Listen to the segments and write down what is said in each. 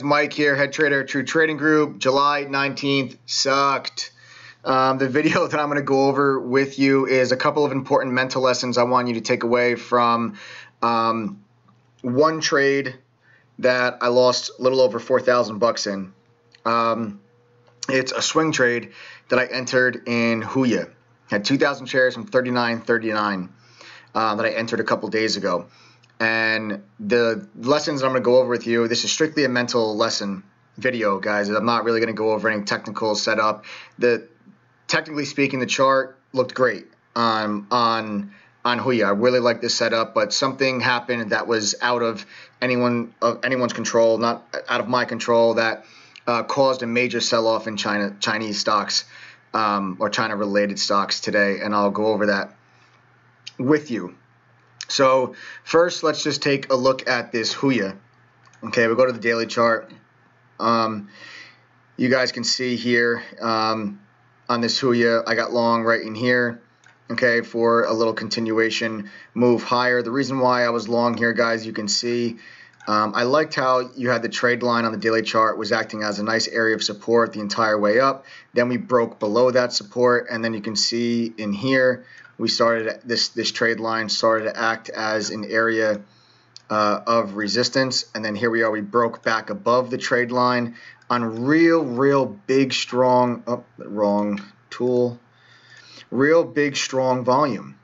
Mike here, head trader, True Trading Group. July 19th sucked. The video that I'm going to go over with you is a couple of important mental lessons I want you to take away from one trade that I lost a little over 4,000 bucks in. It's a swing trade that I entered in HUYA. Had 2,000 shares from 39.39 that I entered a couple days ago. And the lessons that I'm going to go over with you, this is strictly a mental lesson video, guys. I'm not really going to go over any technical setup. Technically speaking, the chart looked great on HUYA. I really like this setup, but something happened that was out of anyone's control, not out of my control, that caused a major sell-off in Chinese stocks or China-related stocks today, and I'll go over that with you. So first, let's just take a look at this HUYA. Okay, we'll go to the daily chart. You guys can see here on this HUYA, I got long right in here, okay, for a little continuation move higher. The reason why I was long here, guys, you can see, I liked how you had the trade line on the daily chart was acting as a nice area of support the entire way up. Then we broke below that support, and then you can see in here, we started this trade line started to act as an area of resistance, and then here we are. We broke back above the trade line on real big strong. Oh, wrong tool. Real big strong volume.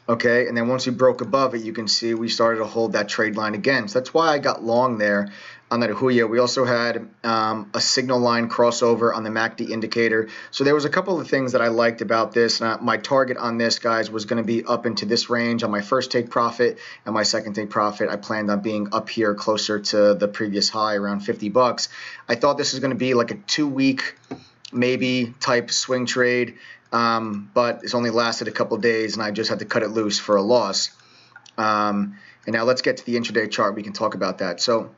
Okay, and then once we broke above it, you can see we started to hold that trade line again. So that's why I got long there on that HUYA. We also had a signal line crossover on the MACD indicator. So there was a couple of things that I liked about this. My target on this, guys, was going to be up into this range on my first take profit, and my second take profit, I planned on being up here closer to the previous high, around 50 bucks. I thought this was going to be like a 2-week maybe type swing trade. But it's only lasted a couple days, and I just had to cut it loose for a loss. And now let's get to the intraday chart. We can talk about that. So,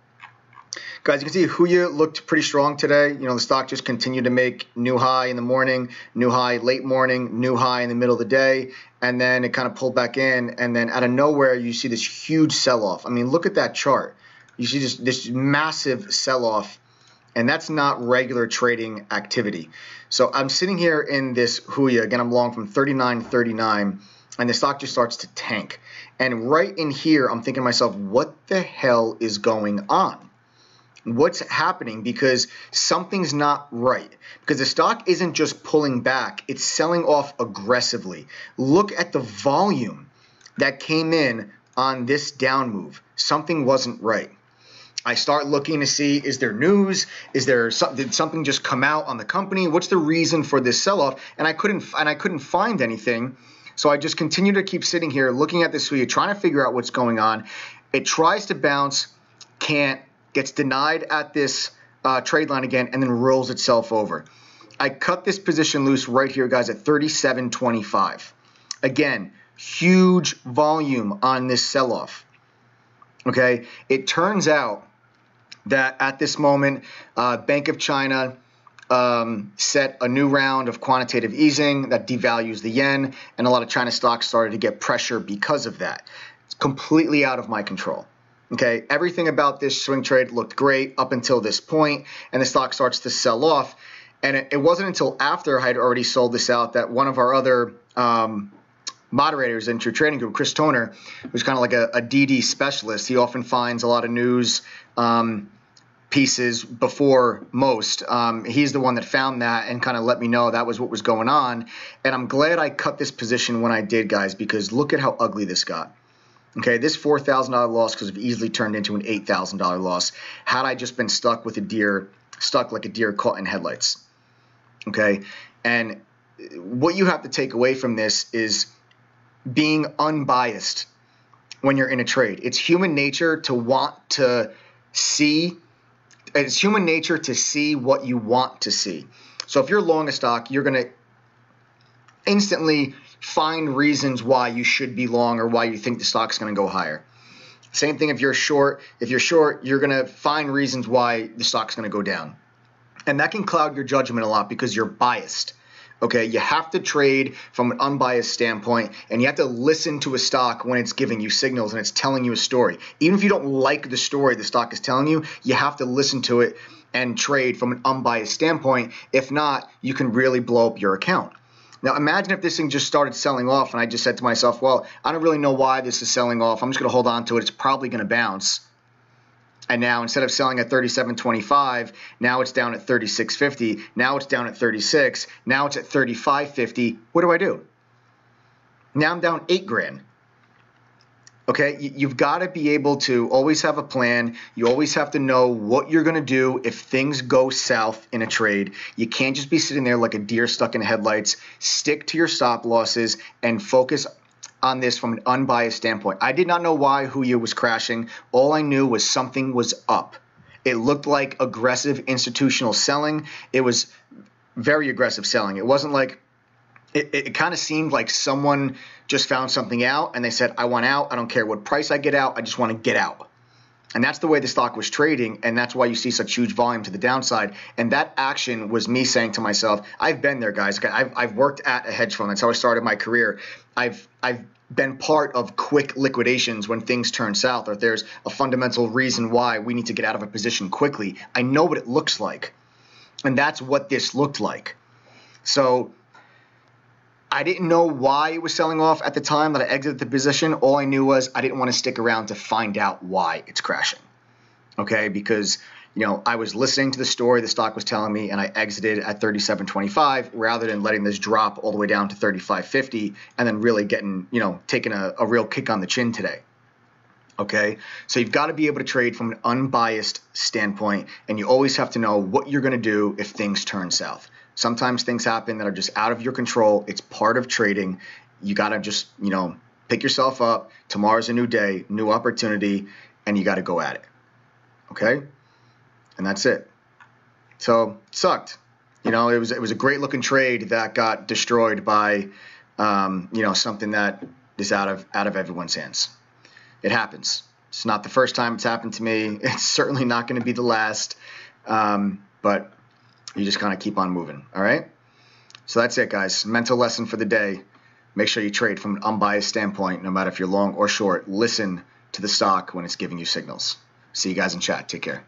guys, you can see HUYA looked pretty strong today. You know, the stock just continued to make new high in the morning, new high late morning, new high in the middle of the day, and then it kind of pulled back in. And then out of nowhere, you see this huge sell-off. I mean, look at that chart. You see this massive sell-off. And that's not regular trading activity. So I'm sitting here in this HUYA. Again, I'm long from 39.39, and the stock just starts to tank. And right in here, I'm thinking to myself, what the hell is going on? What's happening? Because something's not right. Because the stock isn't just pulling back. It's selling off aggressively. Look at the volume that came in on this down move. Something wasn't right. I start looking to see, is there news? Did something just come out on the company? What's the reason for this sell-off? And I couldn't find anything. So I just continue to keep sitting here looking at this HUYA, trying to figure out what's going on. It tries to bounce, can't, gets denied at this trade line again, and then rolls itself over. I cut this position loose right here, guys, at 37.25. Again, huge volume on this sell-off. Okay, it turns out that at this moment, Bank of China set a new round of quantitative easing that devalues the yen, and a lot of China stocks started to get pressure because of that. It's completely out of my control. Okay, everything about this swing trade looked great up until this point, and the stock starts to sell off. And it wasn't until after I had already sold this out that one of our other moderators in True Trading Group, Chris Toner, who's kind of like a DD specialist. He often finds a lot of news pieces before most. He's the one that found that and kind of let me know that was what was going on. And I'm glad I cut this position when I did, guys, because look at how ugly this got. Okay, this $4,000 loss could have easily turned into an $8,000 loss had I just been stuck like a deer caught in headlights. Okay, and what you have to take away from this is being unbiased when you're in a trade. It's human nature to want to see. It's human nature to see what you want to see. So if you're long a stock, you're going to instantly find reasons why you should be long or why you think the stock's going to go higher. Same thing if you're short. If you're short, you're going to find reasons why the stock's going to go down. And that can cloud your judgment a lot because you're biased. Okay, you have to trade from an unbiased standpoint, and you have to listen to a stock when it's giving you signals and it's telling you a story. Even if you don't like the story the stock is telling you, you have to listen to it and trade from an unbiased standpoint. If not, you can really blow up your account. Now imagine if this thing just started selling off and I just said to myself, well, I don't really know why this is selling off. I'm just going to hold on to it. It's probably going to bounce. And now instead of selling at 37.25, now it's down at 36.50. Now it's down at 36. Now it's at 35.50. What do? Now I'm down $8,000. Okay, you've got to be able to always have a plan. You always have to know what you're going to do if things go south in a trade. You can't just be sitting there like a deer stuck in headlights. Stick to your stop losses and focus on this from an unbiased standpoint. I did not know why HUYA was crashing. All I knew was something was up. It looked like aggressive institutional selling. It was very aggressive selling. It wasn't like, it kind of seemed like someone just found something out and they said, I want out. I don't care what price I get out. I just want to get out. And that's the way the stock was trading, and that's why you see such huge volume to the downside. And that action was me saying to myself, I've been there, guys. I've worked at a hedge fund. That's how I started my career. I've been part of quick liquidations when things turn south, or if there's a fundamental reason why we need to get out of a position quickly. I know what it looks like, and that's what this looked like. So I didn't know why it was selling off at the time that I exited the position. All I knew was I didn't want to stick around to find out why it's crashing. Okay, because I was listening to the story the stock was telling me, and I exited at 37.25 rather than letting this drop all the way down to 35.50 and then really getting, taking a real kick on the chin today. Okay, so you've got to be able to trade from an unbiased standpoint, and you always have to know what you're going to do if things turn south. Sometimes things happen that are just out of your control. It's part of trading. You got to just, pick yourself up. Tomorrow's a new day, new opportunity, and you got to go at it. Okay? And that's it. So it sucked. It was a great looking trade that got destroyed by something that is out of everyone's hands. It happens. It's not the first time it's happened to me. It's certainly not going to be the last. But you just kind of keep on moving. All right? So that's it, guys. Mental lesson for the day. Make sure you trade from an unbiased standpoint, no matter if you're long or short. Listen to the stock when it's giving you signals. See you guys in chat. Take care.